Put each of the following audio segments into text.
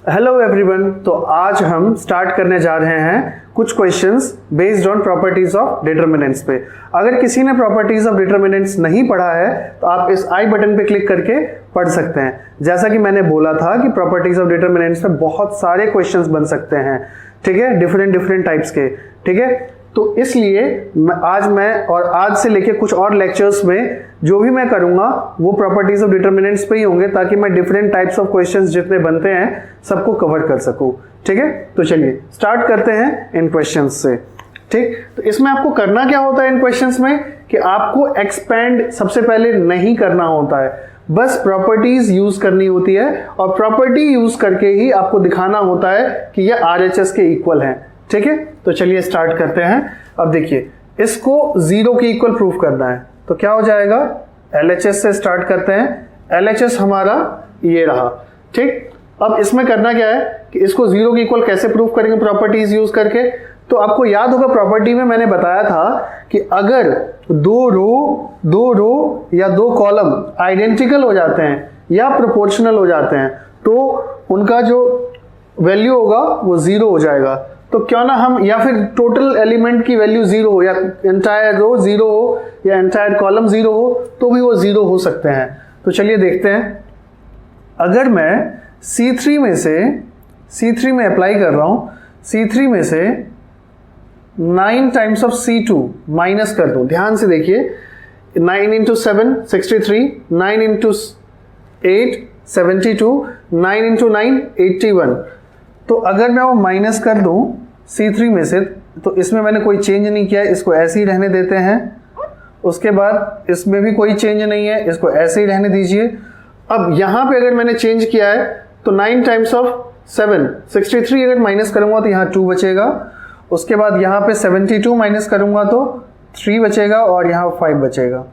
Hello everyone. तो आज हम स्टार्ट करने जा रहे हैं कुछ questions based on properties of determinants पे। अगर किसी ने प्रॉपर्टीज ऑफ डिटर्मिनेंट्स नहीं पढ़ा है तो आप इस आई बटन पे क्लिक करके पढ़ सकते हैं। जैसा कि मैंने बोला था कि प्रॉपर्टीज ऑफ डिटर्मिनेंट्स पे बहुत सारे क्वेश्चंस बन सकते हैं, ठीक है, डिफरेंट टाइप्स के, ठीक है। तो इसलिए आज से लेके कुछ और लेक्चर्स में जो भी मैं करूंगा वो प्रॉपर्टीज ऑफ डिटर्मिनेंट्स पे ही होंगे, ताकि मैं डिफरेंट टाइप्स ऑफ क्वेश्चंस जितने बनते हैं सबको कवर कर सकूं, ठीक है। तो चलिए स्टार्ट करते हैं इन क्वेश्चंस से, ठीक। तो इसमें आपको करना क्या होता है इन क्वेश्चंस में कि आपको एक्सपेंड सबसे पहले नहीं करना होता है, बस प्रॉपर्टीज यूज करनी होती है और प्रॉपर्टी यूज करके ही आपको दिखाना होता है कि ये RHS के इक्वल है, ठीक है। तो चलिए स्टार्ट करते हैं। अब देखिए, इसको 0 के इक्वल प्रूफ करना है तो क्या हो जाएगा, LHS से स्टार्ट करते हैं। LHS हमारा ये रहा, ठीक। अब इसमें करना क्या है कि इसको 0 के इक्वल कैसे प्रूफ करेंगे प्रॉपर्टीज यूज करके। तो आपको याद होगा प्रॉपर्टी में मैंने बताया था कि अगर दो रो या दो कॉलम आइडेंटिकल हो जाते हैं या प्रोपोर्शनल हो जाते हैं तो उनका जो वैल्यू होगा वो 0 हो जाएगा। तो क्यों ना हम, या फिर टोटल एलिमेंट की वैल्यू 0 हो या एंटायर रो 0 हो या एंटायर कॉलम 0 हो तो भी वो 0 हो सकते हैं। तो चलिए देखते हैं। अगर मैं C3 में अप्लाई कर रहा हूं, C3 में से 9 टाइम्स ऑफ C2 माइनस कर दूं, ध्यान से देखिए, 9 इंटू 7 63, 9 इंटू 8 72, 9 इंटू 9 81। तो अगर मैं वो माइनस कर दूं C3 में से, तो इसमें मैंने कोई चेंज नहीं किया है, इसको ऐसे ही रहने देते हैं। उसके बाद इसमें भी कोई चेंज नहीं है, इसको ऐसे ही रहने दीजिए। अब यहां पे अगर मैंने चेंज किया है तो 9 टाइम्स ऑफ 7 63, अगर माइनस करूंगा तो यहाँ 2 बचेगा। उसके बाद यहाँ पे 72 माइनस करूंगा तो 3 बचेगा और यहाँ 5 बचेगा।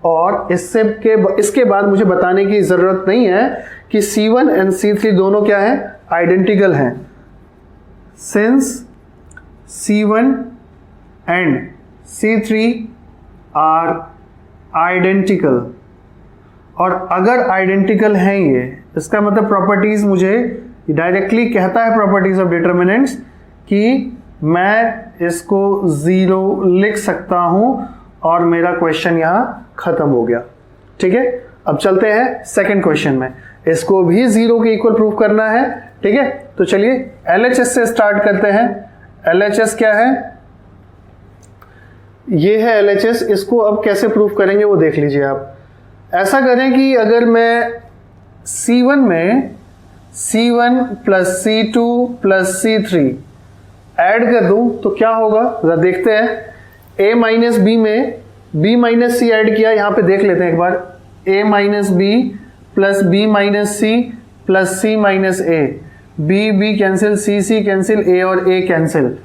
और इसके बाद मुझे बताने की जरूरत नहीं है कि C1 एंड C3 दोनों क्या है, आइडेंटिकल हैं। Since C1 and C3 are identical, और अगर आइडेंटिकल हैं ये, इसका मतलब प्रॉपर्टीज मुझे डायरेक्टली कहता है प्रॉपर्टीज ऑफ डिटर्मिनेंट्स कि मैं इसको 0 लिख सकता हूं और मेरा क्वेश्चन यहां खत्म हो गया, ठीक है। अब चलते हैं सेकंड क्वेश्चन में, इसको भी 0 के इक्वल प्रूफ करना है, ठीक है। तो चलिए LHS से स्टार्ट करते हैं। LHS क्या है, ये है LHS। इसको अब कैसे प्रूफ करेंगे वो देख लीजिए आप। ऐसा करें कि अगर मैं C1 में C1 plus C2 plus C3 add कर दूं तो क्या होगा, जरा देखते हैं। A माइनस B में B माइनस C ऐड किया, यहां पे देख लेते हैं एक बार। A minus B plus B minus C plus C minus A, B cancel, C cancel, A और A कैंसिल।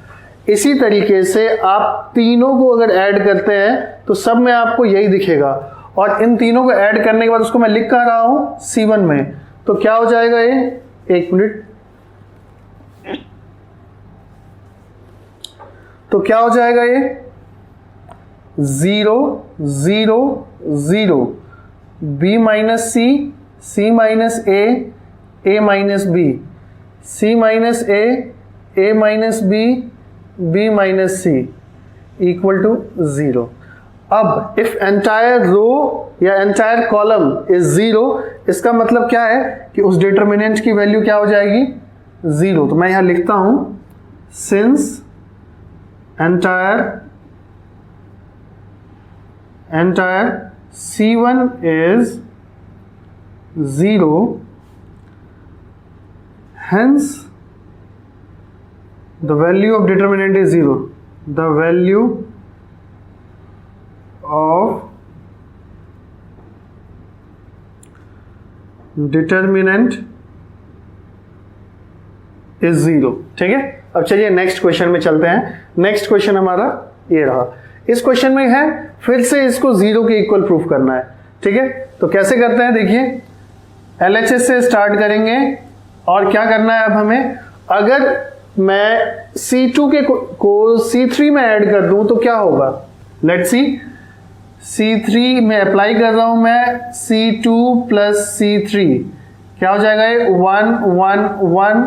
इसी तरीके से आप तीनों को अगर ऐड करते हैं तो सब में आपको यही दिखेगा, और इन तीनों को ऐड करने के बाद उसको मैं लिख कर रहा हूं C1 में, तो क्या हो जाएगा ये, एक मिनट, तो क्या हो जाएगा ये 0 0 0, B minus C minus A minus B, C minus A minus B minus C equal to 0। अब इफ एंटायर रो या एंटायर कॉलम इज 0, इसका मतलब क्या है कि उस डिटर्मिनेंट की वैल्यू क्या हो जाएगी, 0। तो मैं यहां लिखता हूं, since entire C1 is 0, hence the value of determinant is 0. The value of determinant is 0, ठीक है। अब चलिए नेक्स्ट क्वेश्चन में चलते हैं। नेक्स्ट क्वेश्चन हमारा ये रहा। इस क्वेश्चन में है फिर से इसको 0 के इक्वल प्रूफ करना है, ठीक है। तो कैसे करते हैं, देखिए LHS से स्टार्ट करेंगे और क्या करना है अब हमें, अगर मैं C2 को C3 में ऐड कर दूं तो क्या होगा, लेट्स सी। C3 में अप्लाई कर रहा हूं मैं C2 प्लस C3, क्या हो जाएगा ये 1 1 1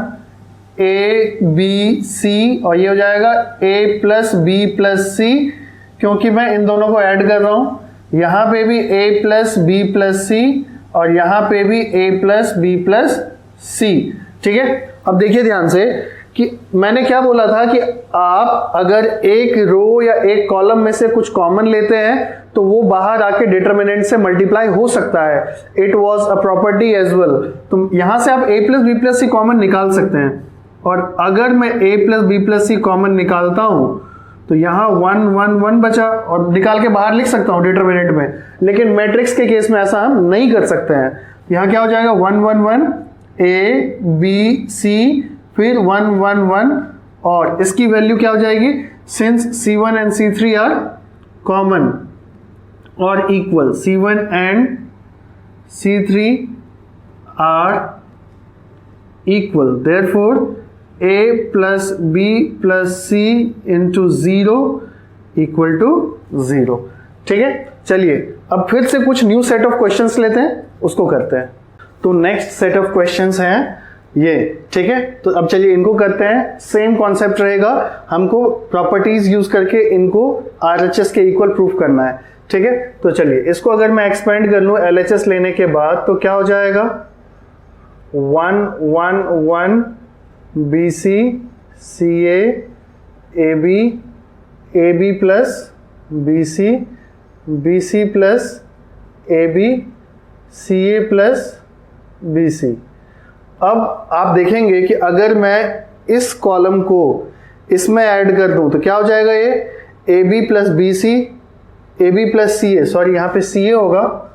ए बी सी, और ये हो जाएगा ए प्लस बी प्लस सी, क्योंकि मैं इन दोनों को ऐड कर रहा हूं। यहां पे भी ए प्लस बी प्लस सी और यहां पे भी ए प्लस बी प्लस सी। ठीक है, अब देखिए ध्यान से कि मैंने क्या बोला था कि आप अगर एक रो या एक कॉलम में से कुछ कॉमन लेते हैं तो वो बाहर आके डिटर्मिनेंट से मल्टीप्लाई हो सकता है। It was a property as well. तो यहां से आप a plus b plus c common निकाल सकते हैं, और अगर मैं a plus b plus c common निकालता हूं तो यहाँ 1 1 1 बचा, और निकाल के बाहर लिख सकता हूं डिटर्मिनेंट में। लेकिन मैट्रिक्स के केस में ऐसा हम नहीं कर सकते हैं। यहाँ क्या हो जाएगा 1 1 1 a b c, फिर 1 1 1, और इसकी वैल्यू क्या हो जाएगी, since C1 and C3 are common और equal, C1 and C3 are equal, therefore a plus b plus c into 0 equal to 0। ठीक है, चलिए अब फिर से कुछ न्यू सेट ऑफ क्वेश्चंस लेते हैं, उसको करते हैं। तो नेक्स्ट सेट ऑफ क्वेश्चंस हैं ये। ठीक है, तो अब चलिए इनको करते हैं। सेम कॉन्सेप्ट रहेगा, हमको प्रॉपर्टीज यूज करके इनको RHS के इक्वल प्रूफ करना है। ठीक है, तो चलिए इसको अगर मैं एक्सपेंड कर लूं LHS लेने के बाद तो क्या हो जाएगा 1 1 1 BC CA AB AB plus BC BC plus AB CA plus BC। अब आप देखेंगे कि अगर मैं इस कॉलम को इसमें ऐड कर दूं तो क्या हो जाएगा, ये AB plus BC AB plus CA, sorry यहाँ पे CA होगा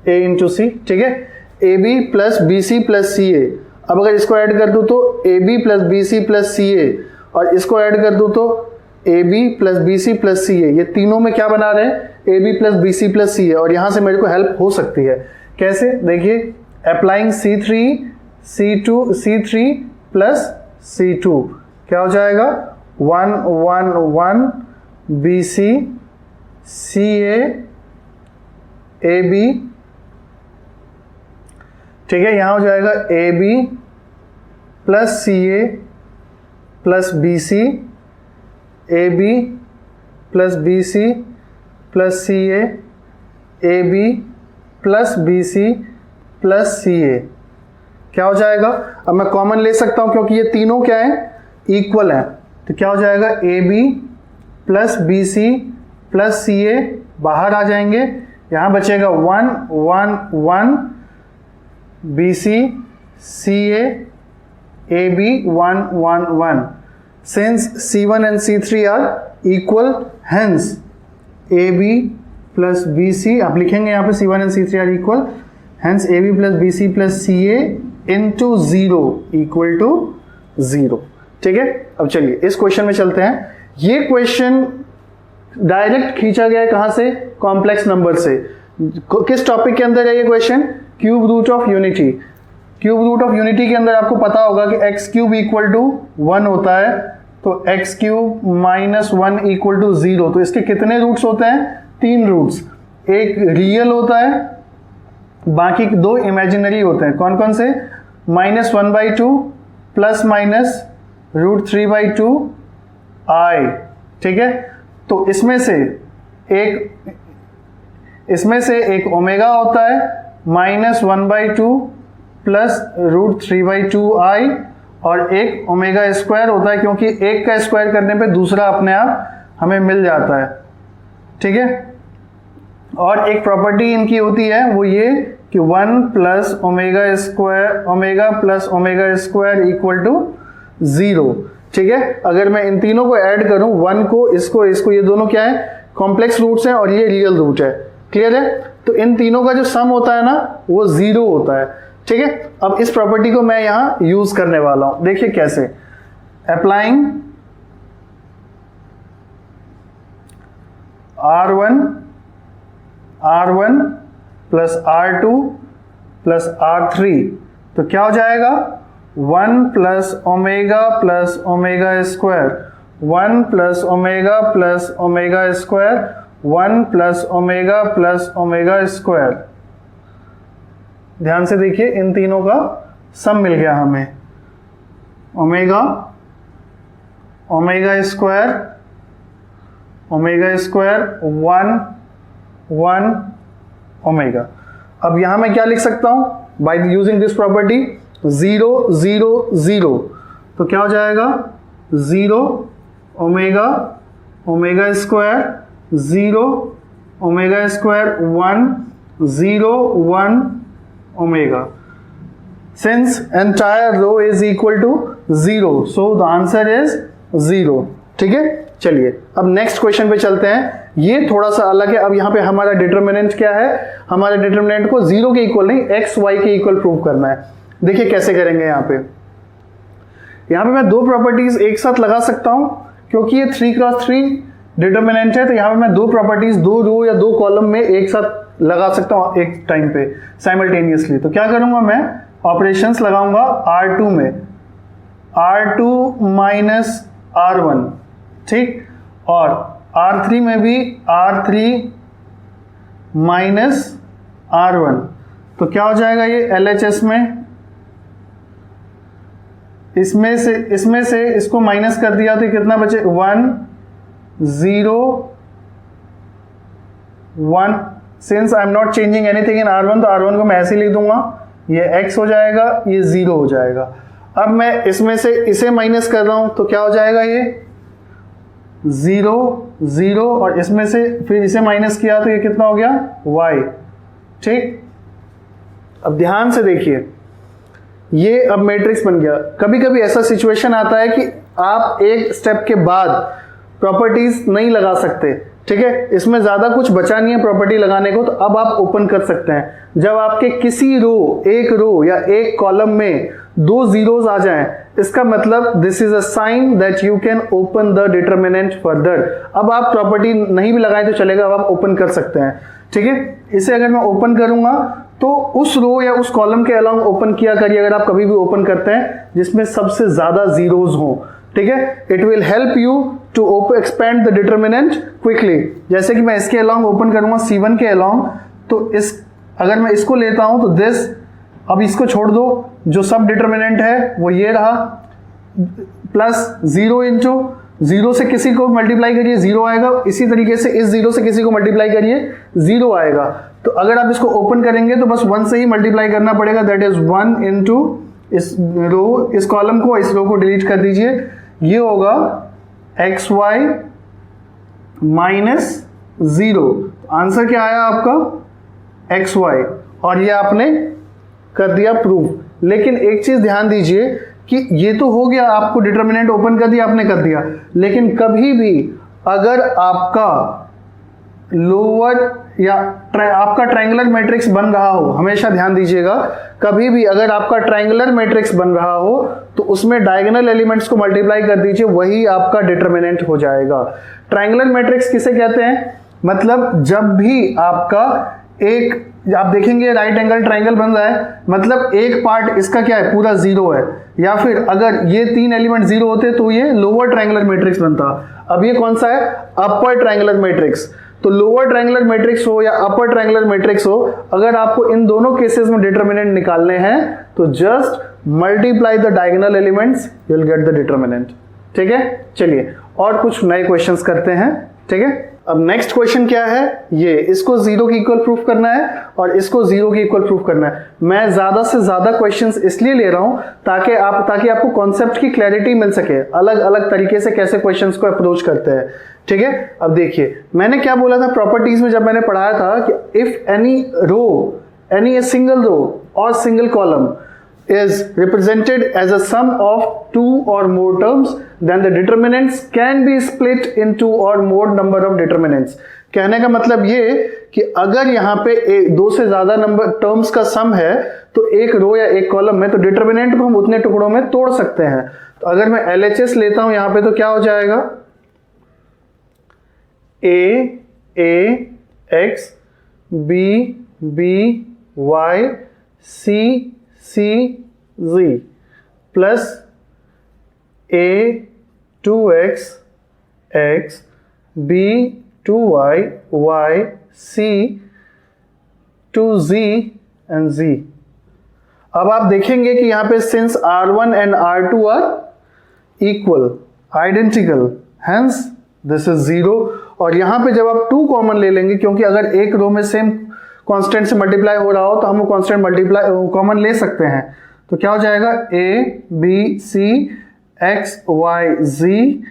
A इंटू सी। ठीक है, AB plus BC plus CA। अब अगर इसको ऐड कर दूं तो AB plus BC plus CA, और इसको ऐड कर दूं तो AB plus BC plus CA। ये तीनों में क्या बना रहे हैं, AB plus BC plus CA, और यहां से मेरे को हेल्प हो सकती है। कैसे, देखिए अप्लाइंग C3 प्लस C2 क्या हो जाएगा 1 1 1 BC CA AB। ठीक है, यहां हो जाएगा AB plus CA plus BC AB plus BC plus CA AB plus BC plus CA। क्या हो जाएगा, अब मैं कॉमन ले सकता हूं क्योंकि ये तीनों क्या है, इक्वल है। तो क्या हो जाएगा AB plus BC plus CA बाहर आ जाएंगे, यहां बचेगा 1 1 1 BC CA AB 1 1 1। Since C1 and C3 are equal, hence AB plus BC, आप लिखेंगे यहाँ पे C1 and C3 are equal, hence AB plus BC plus CA into 0 equal to 0। ठीक है, अब चलिए इस क्वेश्चन में चलते हैं। ये क्वेश्चन डायरेक्ट खींचा गया है कहाँ से, कॉम्प्लेक्स नंबर से। किस टॉपिक के अंदर है ये question, cube root of unity. Cube root of unity के अंदर आपको पता होगा कि एक्स क्यूब इक्वल टू 1 होता है, तो x cube minus 1 equal to 0। तो इसके कितने रूट्स होते हैं, 3 रूट्स। एक रियल होता है, बाकी 2 इमेजिनरी होते हैं। कौन कौन से, -1/2 प्लस माइनस √3/2 i। ठीक है, तो इसमें से एक ओमेगा होता है, -1/2 प्लस √3/2 i, और एक ओमेगा स्क्वायर होता है, क्योंकि एक का स्क्वायर करने पे दूसरा अपने आप हमें मिल जाता है। ठीक है, और एक प्रॉपर्टी इनकी होती है वो ये कि 1 plus omega plus omega square equal to 0। ठीक है, अगर मैं इन तीनों को ऐड करूं, 1 को इसको, ये दोनों क्या है, कॉम्प्लेक्स रूट्स हैं, और ये रियल रूट है। क्लियर है, तो इन तीनों का जो सम होता है ना वो 0 होता है। ठीक है, अब इस प्रॉपर्टी को मैं यहां यूज करने वाला हूं। देखिए कैसे, applying R1 plus R2 plus R3, तो क्या हो जाएगा 1 plus omega square, 1 plus omega square, 1 plus omega square. ध्यान से देखिए, इन तीनों का सम मिल गया हमें, ओमेगा स्क्वायर 1 ओमेगा। अब यहां मैं क्या लिख सकता हूं बाय यूजिंग दिस प्रॉपर्टी, 0 0 0, तो क्या हो जाएगा 0 omega square 0 omega square 1 0 1 omega. Since entire row is equal to 0, so the answer is 0। ठीक है, चलिए अब नेक्स्ट क्वेश्चन पे चलते हैं। ये थोड़ा सा अलग है। अब यहाँ पे हमारा डिटरमिनेंट क्या है, हमारे डिटरमिनेंट को 0 के इक्वल नहीं x y के इक्वल प्रूव करना है। देखिए कैसे करेंगे। यहाँ पे मैं दो प्रॉपर्टीज एक साथ लगा सकता हूं, क्योंकि ये 3x3 डिटरमिनेंट है, तो यहाँ पे मैं दो प्रॉपर्टीज, दो रो या दो कॉलम में एक साथ लगा सकता हूं एक टाइम पे साइमल्टेनियसली। तो क्या करूंगा, मैं ऑपरेशंस लगाऊंगा R2 में, R2 माइनस R1, ठीक, और R3 में भी R3 माइनस R1। तो क्या हो जाएगा ये LHS में, इसमें से इसको माइनस कर दिया तो कितना बचे 1 0 1। Since I am not changing anything in R1, तो R1 को मैं ऐसे ही लिख दूंगा, ये x हो जाएगा, ये 0 हो जाएगा। अब मैं इसमें से इसे माइनस कर रहा हूं, तो क्या हो जाएगा ये 0 0, और इसमें से फिर इसे माइनस किया तो ये कितना हो गया y। ठीक, अब ध्यान से देखिए, ये अब मैट्रिक्स बन गया। कभी कभी ऐसा सिचुएशन आता है कि आप एक स्टेप के बाद प्रॉपर्टीज नहीं लगा सकते, ठीक है, इसमें ज्यादा कुछ बचा नहीं है प्रॉपर्टी लगाने को, तो अब आप ओपन कर सकते हैं। जब आपके किसी एक रो या एक कॉलम में दो जीरोस आ जाएं, इसका मतलब this is a sign that you can open the determinant further. अब आप प्रॉपर्टी नहीं भी लगाएं तो चलेगा, अब आप ओपन कर सकते हैं। ठीक है, इसे अगर मैं ओपन करूंगा तो उस रो या उस कॉलम के अलावा ओपन किया करिए, अगर आप कभी भी ओपन करते हैं जिसमें सबसे ज्यादा जीरोस हो। ठीक है, it will help you to expand the determinant quickly. जैसे कि मैं इसके अलावा ओपन करूंगा C1 के अलावा, तो अगर मैं इसको लेता हूं तो दिस, अब इसको छोड़ दो, जो सब डिटरमिनेंट है वो ये रहा, प्लस 0 इंटू 0 से किसी को मल्टीप्लाई करिए 0 आएगा, इसी तरीके से इस 0 से किसी को मल्टीप्लाई करिए 0 आएगा। तो अगर आप इसको ओपन करेंगे तो बस 1 से ही मल्टीप्लाई करना पड़ेगा, दैट इज 1 इंटू इस रो, इस कॉलम को, इस रो को डिलीट कर दीजिए, ये होगा xy माइनस 0। आंसर क्या आया आपका xy, और ये आपने कर दिया प्रूफ। लेकिन एक चीज ध्यान दीजिए कि ये तो हो गया, आपको डिटरमिनेंट ओपन कर दिया, आपने कर दिया, लेकिन कभी भी अगर आपका लोअर या आपका ट्रायंगुलर मैट्रिक्स बन रहा हो, हमेशा ध्यान दीजिएगा, कभी भी अगर आपका ट्रायंगुलर मैट्रिक्स बन रहा हो तो उसमें डायगोनल एलिमेंट्स को मल्टीप्लाई कर दीजिए, वही आपका डिटरमिनेंट हो जाएगा। ट्रायंगुलर मैट्रिक्स किसे कहते हैं, मतलब जब भी आपका एक, आप देखेंगे राइट एंगल ट्रायंगल बन रहा है, मतलब एक पार्ट इसका क्या है, पूरा 0 है, या फिर अगर ये 3 एलिमेंट 0 होते तो ये लोअर ट्रायंगुलर मैट्रिक्स बनता। अब ये कौन सा है, अपर ट्रायंगुलर मैट्रिक्स। तो लोअर ट्रायंगुलर मैट्रिक्स हो या अपर ट्रायंगुलर मैट्रिक्स हो, अगर आपको इन दोनों केसेस में डिटरमिनेंट निकालने हैं तो just multiply the diagonal elements, you will get the determinant. ठीक है, चलिए और कुछ नए क्वेश्चंस करते हैं। ठीक है, अब नेक्स्ट क्वेश्चन क्या है, ये इसको 0 के इक्वल प्रूफ करना है और इसको 0 के इक्वल प्रूफ करना है। मैं ज्यादा से ज्यादा क्वेश्चंस इसलिए ले रहा हूं ताकि आपको कॉन्सेप्ट की क्लैरिटी मिल सके, अलग अलग तरीके से कैसे क्वेश्चंस को अप्रोच करते हैं। ठीक है, अब देखिए मैंने क्या बोला था प्रॉपर्टीज में, जब मैंने पढ़ाया था कि इफ एनी सिंगल रो और single column is represented as a sum of 2 or more terms, then the determinants can be split into or more number of determinants। कहने का मतलब ये कि अगर यहाँ पे 2 से ज्यादा नंबर टर्म्स का सम है तो एक रो या एक कॉलम में, तो डिटरमिनेंट को हम उतने टुकड़ों में तोड़ सकते हैं। तो अगर मैं LHS लेता हूं यहाँ पे तो क्या हो जाएगा, AX B Y C Z plus A2X X B2Y Y C 2Z and Z। अब आप देखेंगे कि यहाँ पे since R1 and R2 are equal, identical, hence this is 0। और यहाँ पे जब आप 2 कॉमन ले लेंगे, क्योंकि अगर एक रो में सेम कांस्टेंट से मल्टीप्लाई हो रहा हो तो हम वो कांस्टेंट मल्टीप्लाई कॉमन ले सकते हैं। तो क्या हो जाएगा, A B C X Y Z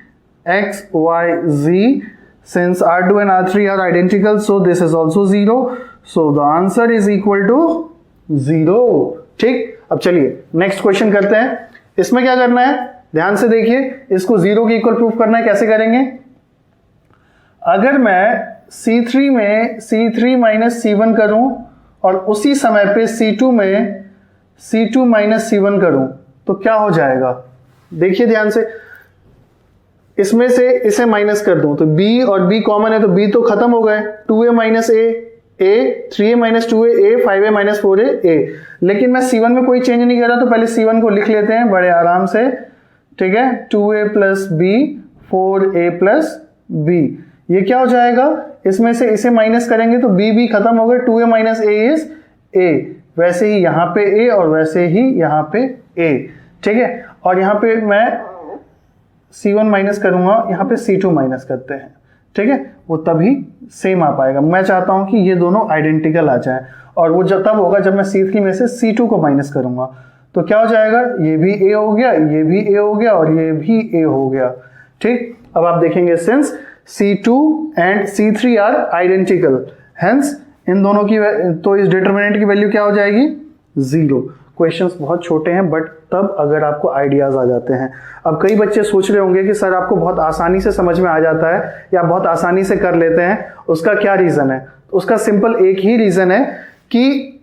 X Y Z, since R2 and R3 are identical so this is also 0, so the answer is equal to 0। ठीक, अब चलिए नेक्स्ट क्वेश्चन करते हैं। इसमें क्या करना है, ध्यान से देखिए, इसको 0 के इक्वल प्रूफ करना है। कैसे करेंगे, अगर मैं C3 में C3 माइनस C1 करूं और उसी समय पे C2 में C2 माइनस C1 करूं तो क्या हो जाएगा, देखिए ध्यान से, इसमें से इसे माइनस कर दूं तो B और B कॉमन है तो B तो खत्म हो गए, 2A minus A 3A minus 2A 5A minus 4A A। लेकिन मैं C1 में कोई चेंज नहीं कर रहा तो पहले C1 को लिख लेते हैं बड़े आराम से, ठीक है, 2A plus B 4A plus B। ये क्या हो जाएगा, इसमें से इसे माइनस करेंगे तो B भी खत्म हो गए, 2A minus A is A, वैसे ही यहाँ पे A और वैसे ही यहाँ पे A, ठीक है। और यहाँ पे मैं C1 माइनस करूंगा, यहाँ पे C2 माइनस करते हैं, ठीक है, वो तभी सेम आ पाएगा। मैं चाहता हूं कि ये दोनों आइडेंटिकल आ जाए और वो जब तब होगा जब मैं C3 में से C2 को माइनस करूंगा। तो क्या हो जाएगा, ये भी A हो गया, ये भी A हो गया और ये भी A हो गया, ठीक। अब आप देखेंगे since C2 and C3 are identical, hence इन दोनों की, तो इस डिटरमिनेंट की वैल्यू क्या हो जाएगी, 0। क्वेश्चंस बहुत छोटे हैं बट तब अगर आपको आइडियाज आ जाते हैं। अब कई बच्चे सोच रहे होंगे कि सर आपको बहुत आसानी से समझ में आ जाता है या बहुत आसानी से कर लेते हैं, उसका क्या रीजन है। उसका सिंपल एक ही रीजन है कि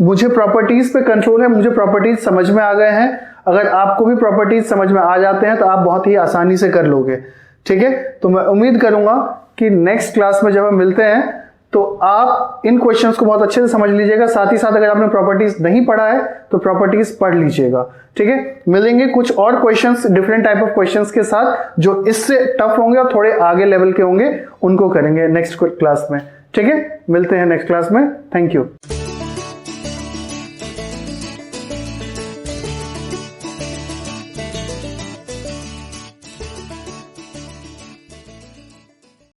मुझे प्रॉपर्टीज पे कंट्रोल है, मुझे प्रॉपर्टीज समझ में आ गए हैं। अगर आपको भी प्रॉपर्टीज समझ में आ जाते हैं तो आप बहुत ही आसानी से कर लोगे, ठीक है। तो मैं उम्मीद करूंगा कि नेक्स्ट क्लास में जब हम मिलते हैं तो आप इन क्वेश्चंस को बहुत अच्छे से समझ लीजिएगा। साथ ही साथ अगर आपने प्रॉपर्टीज नहीं पढ़ा है तो प्रॉपर्टीज पढ़ लीजिएगा, ठीक है। मिलेंगे कुछ और questions, different type of questions के साथ जो इससे टफ होंगे और थोड़े आगे लेवल के होंगे, उनको करेंगे नेक्स्ट क्लास में, ठीक है। मिलते हैं नेक्स्ट क्लास में, थैंक यू।